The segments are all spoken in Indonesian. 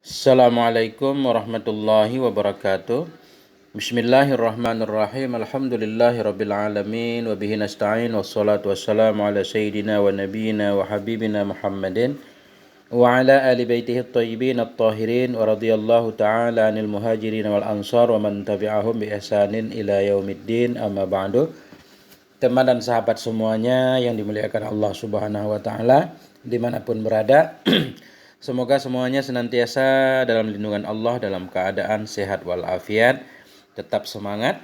Assalamualaikum warahmatullahi wabarakatuh. Bismillahirrahmanirrahim. Alhamdulillahirabbil alamin wa bihi nasta'in wassalatu wassalamu ala sayyidina wa nabiyyina wa habibina Muhammadin wa ala ali baitihi at-thayyibin at-tahirin wa radhiyallahu ta'ala 'anil muhajirin wal ansar wa man tabi'ahum bi ihsanin ila yaumiddin, amma ba'du. Teman dan sahabat semuanya yang dimuliakan Allah Subhanahu wa taala dimanapun berada. Semoga semuanya senantiasa dalam lindungan Allah, dalam keadaan sehat walafiat, tetap semangat.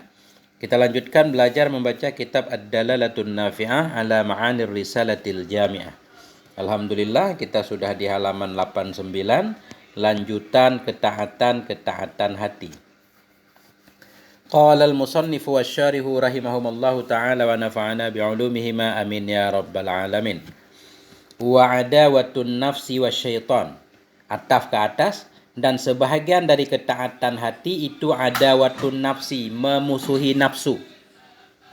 Kita lanjutkan belajar membaca kitab Ad-Dalalatun Nafi'ah ala Ma'anir Risalatil Jami'ah. Alhamdulillah kita sudah di halaman 89, lanjutan ketaatan hati. Qala al-musannifu wasyarihu rahimahumallahu ta'ala wa nafa'ana bi'ulumihima amin ya rabbal alamin. Wa adawatun nafsi wasyaitan, ataf ke atas, dan sebahagian dari ketaatan hati itu adawatun nafsi, memusuhi nafsu,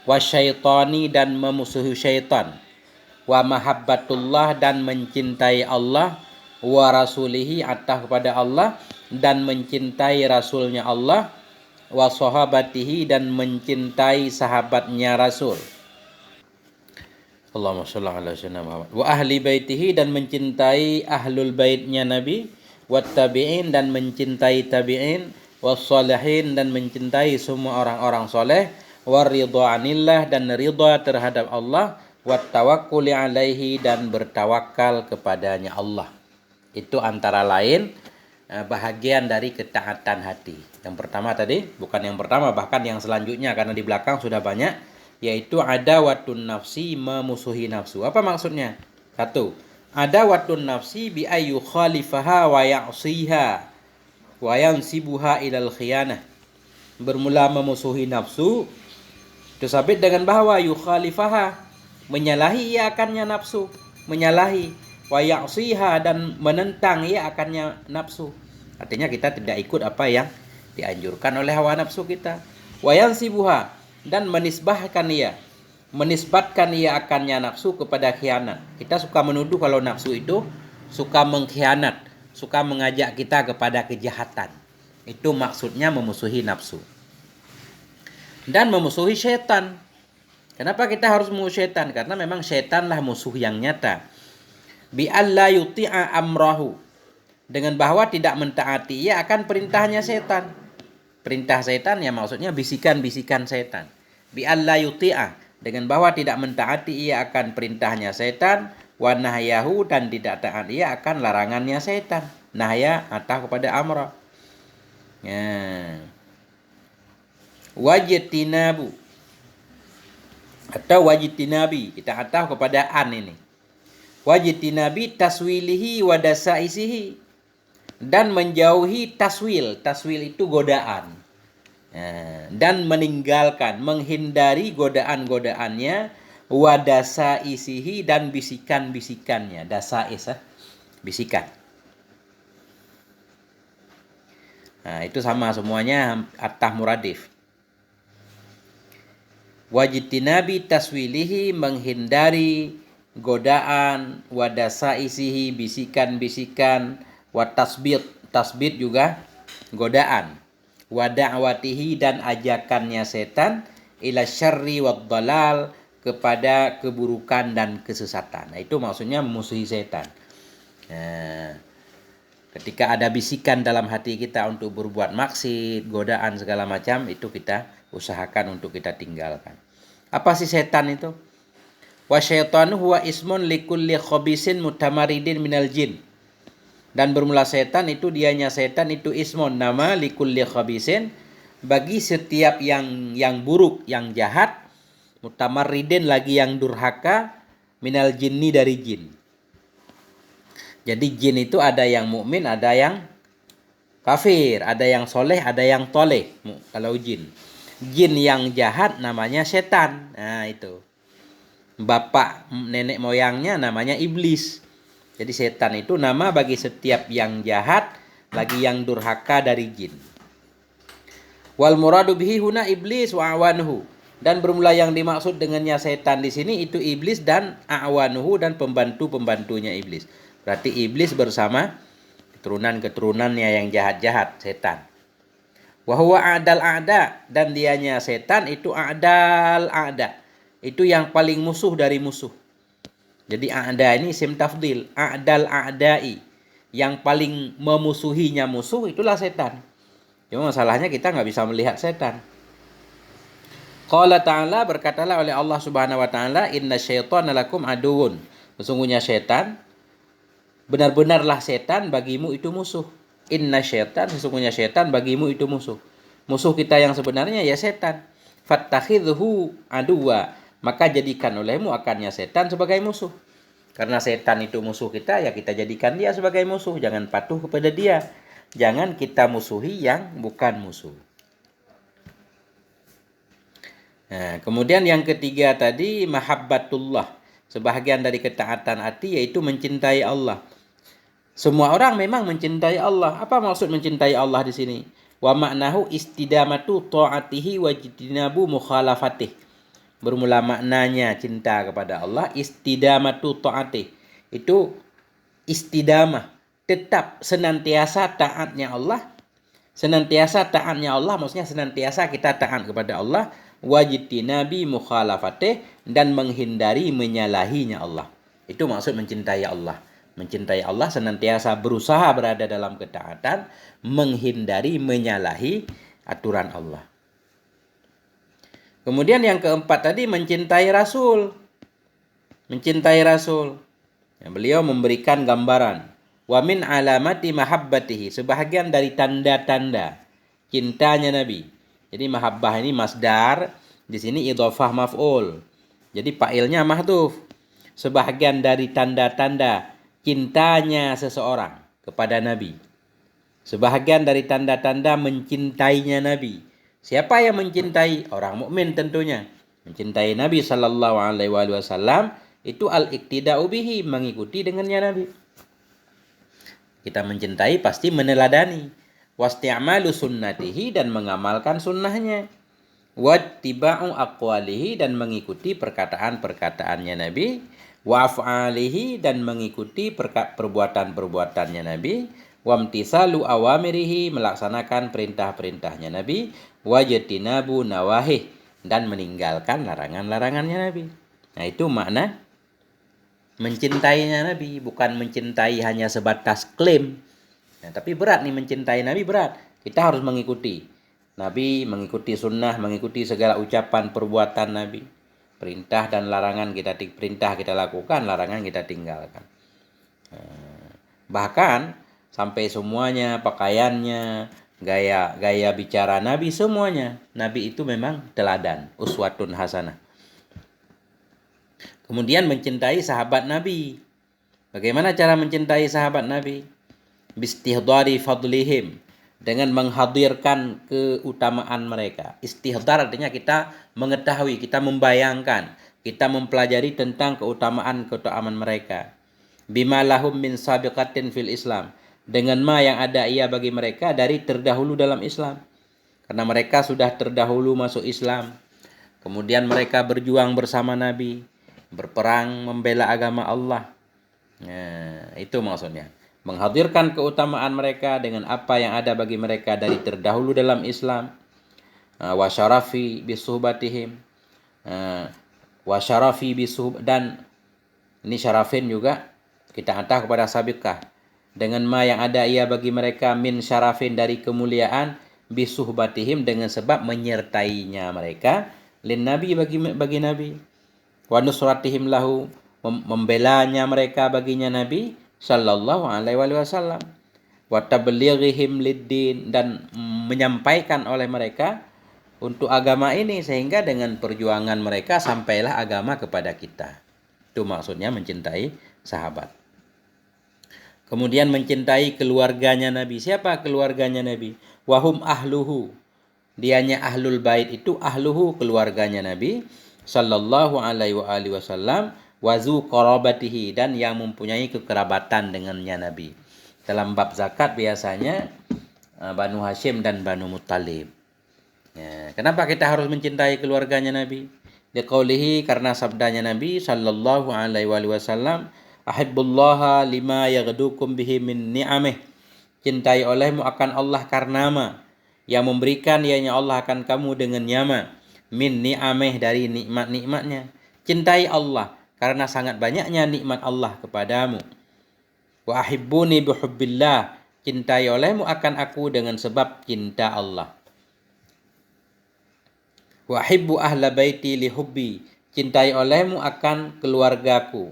wasyaitani, dan memusuhi syaitan, wa mahabbatullah, dan mencintai Allah, wa rasulihi, ataf kepada Allah dan mencintai rasulnya Allah, wa sahabatihi, dan mencintai sahabatnya Rasul. Allahumma sholli ala sayyidina Muhammad. Wa ahli baitihi, dan mencintai ahlul baitnya Nabi, wa tabi'in, dan mencintai tabi'in, wa sholihin, dan mencintai semua orang-orang soleh, wa ridha anillah, dan ridha terhadap Allah, wa tawakkuli alaihi, dan bertawakal kepadanya Allah. Itu antara lain bahagian dari ketaatan hati. Yang pertama tadi, bukan yang pertama, bahkan yang selanjutnya, karena di belakang sudah banyak, yaitu adawatun nafsi, memusuhi nafsu. Apa maksudnya? Satu, adawatun nafsi bi ayu khalifaha wa ya'siha wa yansibuha ilal khiyanah. Bermula memusuhi nafsu itu sabit dengan bahwa yukhalifaha, menyalahi ia akannya nafsu, menyalahi, wa ya'siha, dan menentang ia akannya nafsu. Artinya kita tidak ikut apa yang dianjurkan oleh hawa nafsu kita. Wa yansibuha, dan menisbatkan ia akannya nafsu kepada khianat. Kita suka menuduh kalau nafsu itu suka mengkhianat, suka mengajak kita kepada kejahatan. Itu maksudnya memusuhi nafsu. Dan memusuhi syaitan. Kenapa kita harus memusuhi syaitan? Karena memang syaitanlah musuh yang nyata. Bi alla yuti'a amrahu, dengan bahwa tidak mentaati ia akan perintahnya syaitan. Perintah syaitan ya maksudnya bisikan-bisikan syaitan. Bi alla yuti'a, dengan bahwa tidak mentaati ia akan perintahnya syaitan, wa nahyahu, dan tidak taat ia akan larangannya syaitan. Nahya atau kepada amra. Ya. Wajtinabu atau wajtinabi, kita atau kepada an ini. Wajtinabi taswilihi wa dasaisihi, dan menjauhi taswil. Taswil itu godaan. Dan meninggalkan, menghindari godaan-godaannya, wadasa isihi, dan bisikan-bisikannya. Dasais, bisikan. Nah, itu sama semuanya atah muradif. Wajtinabi taswilihi, menghindari godaan, wadasa isihi, bisikan-bisikan, watasbit, tasbit juga godaan, wa da'watihi, dan ajakannya setan, ila syarri wad dalal, kepada keburukan dan kesesatan. Nah, itu maksudnya memusuhi setan. Nah, ketika ada bisikan dalam hati kita untuk berbuat maksiat, godaan segala macam, itu kita usahakan untuk kita tinggalkan. Apa sih setan itu? Wa syaitanu huwa ismun likulli khabisin mutamaridin minal jin. Dan bermula setan itu, dianya setan itu ismun, nama, likulli khabisin, bagi setiap yang buruk, yang jahat, mutamarridin, lagi yang durhaka, minal jinni, dari jin. Jadi jin itu ada yang mukmin, ada yang kafir, ada yang soleh, ada yang toleh. Kalau jin yang jahat namanya setan. Nah, itu bapak nenek moyangnya namanya iblis. Jadi setan itu nama bagi setiap yang jahat, lagi yang durhaka dari jin. Wal muradu bihi huna iblis wa awanuhu, dan bermula yang dimaksud dengannya setan di sini itu iblis dan awanuhu, dan pembantu-pembantunya iblis. Berarti iblis bersama keturunan-keturunannya yang jahat-jahat, setan. Wa huwa a'dal a'da, dan dianya setan itu a'dal a'da. Itu yang paling musuh dari musuh. Jadi a'da ini isim tafdil, a'dal a'dai. Yang paling memusuhinya musuh itulah setan. Cuma masalahnya kita nggak bisa melihat setan. Qala ta'ala, berkatalah oleh Allah Subhanahu wa taala, inna syaitana lakum aduun. Sesungguhnya setan, benar-benarlah setan bagimu itu musuh. Inna syaitan, sesungguhnya setan bagimu itu musuh. Musuh kita yang sebenarnya ya setan. Fattakhidhu aduwa, maka jadikan olehmu akannya setan sebagai musuh. Karena setan itu musuh kita, ya kita jadikan dia sebagai musuh. Jangan patuh kepada dia. Jangan kita musuhi yang bukan musuh. Nah, kemudian yang ketiga tadi mahabbatullah. Sebahagian dari ketaatan hati yaitu mencintai Allah. Semua orang memang mencintai Allah. Apa maksud mencintai Allah di sini? Wa maknahu istidamatu ta'atihi wa jitinabu mukhalafatih. Bermula maknanya cinta kepada Allah, istidamatu ta'atih. Itu istidamah, tetap senantiasa taatnya Allah. Senantiasa taatnya Allah maksudnya senantiasa kita taat kepada Allah. Wajitinabi mukhalafatih, dan menghindari menyalahinya Allah. Itu maksud mencintai Allah. Mencintai Allah senantiasa berusaha berada dalam ketaatan, menghindari menyalahi aturan Allah. Kemudian yang keempat tadi mencintai Rasul. Mencintai Rasul. Ya, beliau memberikan gambaran. Wa min alamati mahabbatihi, sebahagian dari tanda-tanda cintanya Nabi. Jadi mahabbah ini masdar, di sini idhofah maf'ul. Jadi fa'ilnya mahdhuf. Sebahagian dari tanda-tanda cintanya seseorang kepada Nabi. Sebahagian dari tanda-tanda mencintainya Nabi. Siapa yang mencintai? Orang mukmin tentunya. Mencintai Nabi sallallahu alaihi wasallam itu al-iqtida'u bihi, mengikuti dengannya Nabi. Kita mencintai pasti meneladani. Wasti'malu sunnatihi, dan mengamalkan sunnahnya. Wattiba'u aqwalihi, dan mengikuti perkataan-perkataannya Nabi. Wa'af'alihi, dan mengikuti perbuatan-perbuatannya Nabi. Wamtisalu awamirihi, melaksanakan perintah-perintahnya Nabi. Wajtinabu nawahih, dan meninggalkan larangan-larangannya Nabi. Nah, itu makna mencintainya Nabi, bukan mencintai hanya sebatas klaim. Nah, tapi berat nih, mencintai Nabi berat. Kita harus mengikuti Nabi, mengikuti sunnah, mengikuti segala ucapan perbuatan Nabi. Perintah dan larangan kita lakukan, larangan kita tinggalkan. Bahkan sampai semuanya, pakaiannya, gaya bicara Nabi, semuanya. Nabi itu memang teladan, uswatun hasanah. Kemudian mencintai sahabat Nabi. Bagaimana cara mencintai sahabat Nabi? Bistihdari fadlihim, dengan menghadirkan keutamaan mereka. Istihdar artinya kita mengetahui, kita membayangkan, kita mempelajari tentang keutamaan mereka. Bima lahum min sabiqatin fil Islam, dengan ma yang ada ia bagi mereka dari terdahulu dalam Islam. Karena mereka sudah terdahulu masuk Islam. Kemudian mereka berjuang bersama Nabi, berperang membela agama Allah. Nah, itu maksudnya. Menghadirkan keutamaan mereka dengan apa yang ada bagi mereka dari terdahulu dalam Islam. Wa syarafi bisuhbatihim. Wa syarafi bisuhbat, dan ini syarafin juga kita hantar kepada sabiqah. Dengan ma yang ada ia bagi mereka min syarafin, dari kemuliaan, bisuhbatihim, dengan sebab menyertainya mereka, lin nabi, bagi Nabi. Wa nusratihim lahu, membelanya mereka baginya Nabi sallallahu alaihi wasallam. Wa tablighihim lid-din, dan menyampaikan oleh mereka untuk agama ini, sehingga dengan perjuangan mereka sampailah agama kepada kita. Itu maksudnya mencintai sahabat. Kemudian mencintai keluarganya Nabi. Siapa keluarganya Nabi? Wahum ahluhu, dianya ahlul bait, itu ahluhu, keluarganya Nabi sallallahu alaihi wasallam. Wazu qarabatihi, dan yang mempunyai kekerabatan dengannya Nabi. Dalam bab zakat biasanya Banu Hashim dan Banu Muttalib. Ya, kenapa kita harus mencintai keluarganya Nabi? Liqaulihi, karena sabdanya Nabi sallallahu alaihi wasallam, ahibbullaha lima yaghdukum bihi min ni'amih. cintai olehmu akan Allah karena yang memberikan ianya Allah akan kamu dengan nyama min ni'ameh dari nikmat-nikmatnya. Cintai Allah karena sangat banyaknya nikmat Allah kepadamu. Wa ahibbuni bihubbillah, cintai olehmu akan aku dengan sebab cinta Allah. Wa ahibbu ahla baiti lihubbi, cintai olehmu akan keluargaku.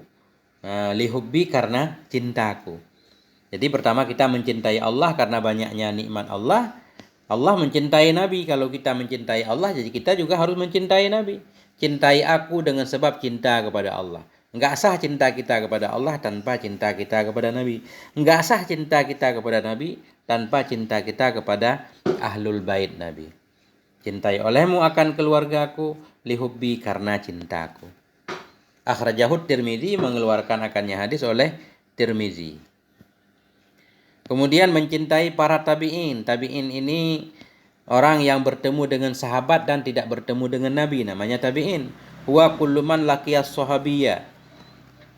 Lihubbi karena cintaku. Jadi pertama kita mencintai Allah karena banyaknya nikmat Allah. Allah mencintai Nabi. Kalau kita mencintai Allah, jadi kita juga harus mencintai Nabi. Cintai aku dengan sebab cinta kepada Allah. Enggak sah cinta kita kepada Allah tanpa cinta kita kepada Nabi. Enggak sah cinta kita kepada Nabi tanpa cinta kita kepada ahlul bait Nabi. Cintai olehmu akan keluargaku, lihubbi karena cintaku. Akhrajahu Tirmizi, mengeluarkan akannya hadis oleh Tirmizi. Kemudian mencintai para tabi'in. Tabi'in ini orang yang bertemu dengan sahabat dan tidak bertemu dengan Nabi, namanya tabi'in. Huwa kullu man laqiyas sahabiyya.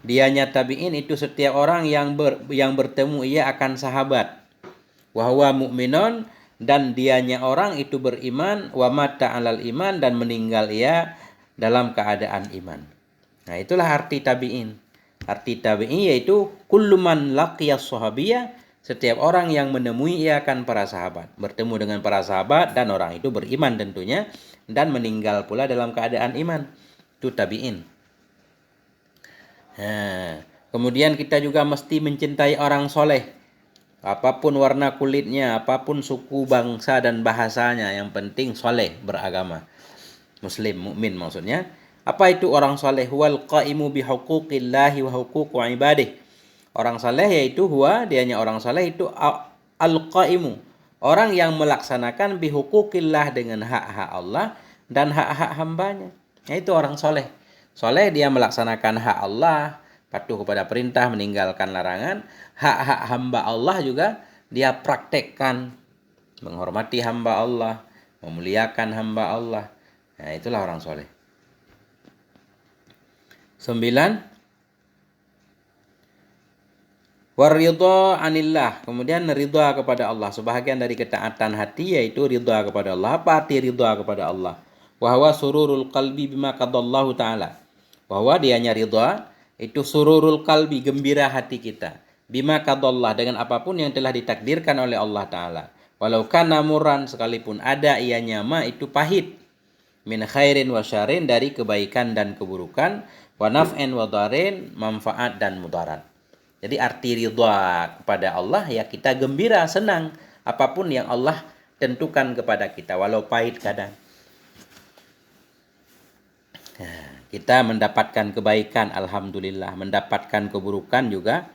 Dianya tabi'in itu setiap orang yang bertemu ia akan sahabat. Wa huwa mu'minun, dan dianya orang itu beriman, wa mata 'alal iman, dan meninggal ia dalam keadaan iman. Nah, itulah arti tabi'in. Arti tabi'in yaitu kullu man laqiyas sahabiyya, setiap orang yang menemui ia akan para sahabat, bertemu dengan para sahabat dan orang itu beriman tentunya dan meninggal pula dalam keadaan iman. Itu tabi'in. Nah, kemudian kita juga mesti mencintai orang soleh. Apapun warna kulitnya, apapun suku, bangsa, dan bahasanya, yang penting soleh, beragama. Muslim, mukmin maksudnya. Apa itu orang soleh? Huwal qaimu bihuquqillahi wa huquqi ibadih. Orang soleh yaitu dianya orang soleh itu al-qaimu, orang yang melaksanakan bihuquqillah, dengan hak-hak Allah dan hak-hak hambanya. Itu orang soleh. Soleh dia melaksanakan hak Allah, patuh kepada perintah, meninggalkan larangan. Hak-hak hamba Allah juga dia praktekkan, menghormati hamba Allah, memuliakan hamba Allah. Nah, itulah orang soleh. 9. Waridha anillah, kemudian ridha kepada Allah. Sebahagian dari ketaatan hati yaitu ridha kepada Allah. Apa arti ridha kepada Allah? Wa huwa sururul qalbi bima qadallahu ta'ala. Bahwa dianya ridha itu sururul qalbi, gembira hati kita. Bima qadallah, dengan apapun yang telah ditakdirkan oleh Allah Ta'ala. Walau kana murran, sekalipun ada ianya itu pahit. Min khairin wa syarrin, dari kebaikan dan keburukan. Wa naf'in wa dharin, manfaat dan mudarat. Jadi arti ridha kepada Allah ya kita gembira, senang apapun yang Allah tentukan kepada kita, walau pahit kadang. Kita mendapatkan kebaikan, alhamdulillah. Mendapatkan keburukan juga,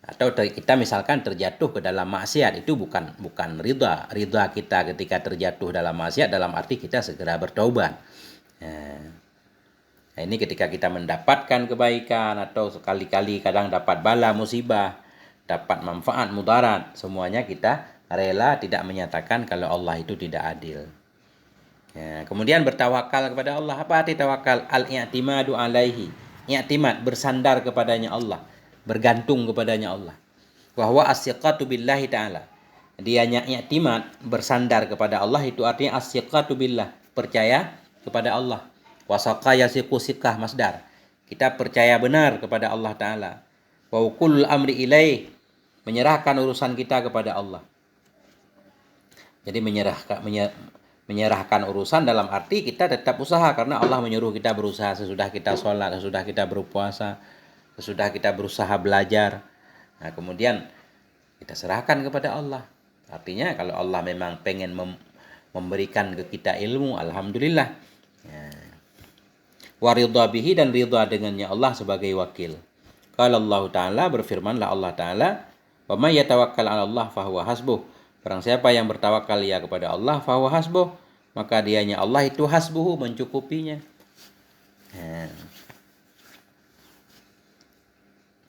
atau kita misalkan terjatuh ke dalam maksiat, itu bukan ridha. Ridha kita ketika terjatuh dalam maksiat dalam arti kita segera bertaubat. Nah, ini ketika kita mendapatkan kebaikan, atau sekali-kali kadang dapat bala musibah, dapat manfaat mudarat, semuanya kita rela, tidak menyatakan kalau Allah itu tidak adil. Ya, kemudian bertawakal kepada Allah. Apa arti tawakal? Al-i'timadu alaihi. I'timad, bersandar kepadanya Allah, bergantung kepadanya Allah. Wa huwa as-siqatu billahi ta'ala. Dianya i'timad, bersandar kepada Allah, itu artinya as-siqatu billah, percaya kepada Allah. Wa saqa yasiqu siqah, masdar. Kita percaya benar kepada Allah Ta'ala. Wa kullu amri ilaih, menyerahkan urusan kita kepada Allah. Jadi menyerahkan urusan dalam arti kita tetap usaha, karena Allah menyuruh kita berusaha sesudah kita sholat, sesudah kita berpuasa, sesudah kita berusaha belajar. Nah, kemudian kita serahkan kepada Allah. Artinya kalau Allah memang pengen memberikan ke kita ilmu, alhamdulillah. Ya. Waridha bihi, dan ridha dengannya Allah sebagai wakil. Qala Allah Ta'ala, berfirmanlah Allah Ta'ala, wa may yatawakkal 'ala Allah fahuwa hasbuh. Barang siapa yang bertawakal ya kepada Allah, fahuwa hasbuh, maka dianya Allah itu hasbuhu, mencukupinya.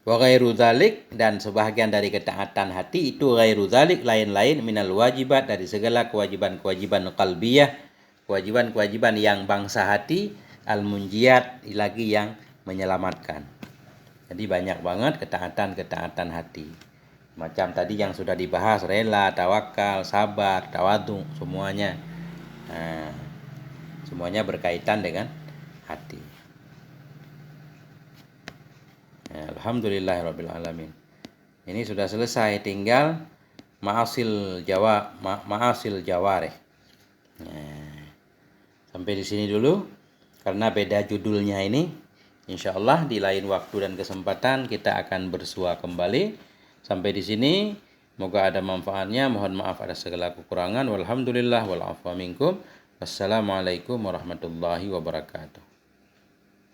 Wa ghairu dzalik, dan sebahagian dari ketaatan hati itu ghairu dzalik, lain-lain, minal wajibat, dari segala kewajiban-kewajiban qalbiyah, kewajiban-kewajiban yang bangsa hati, al-munjiyat, lagi yang menyelamatkan. Jadi banyak banget ketaatan-ketaatan hati Macam tadi yang sudah dibahas, rela, tawakal, sabar, tawadu, semuanya. Nah, semuanya berkaitan dengan hati. Alhamdulillahirabbil alamin. Ini sudah selesai, tinggal ma'asil jawareh. Nah, sampai di sini dulu karena beda judulnya ini. Insyaallah di lain waktu dan kesempatan kita akan bersua kembali. Sampai di sini, moga ada manfaatnya. Mohon maaf atas segala kekurangan. Walhamdulillah wal afwa minkum. Wassalamualaikum warahmatullahi wabarakatuh.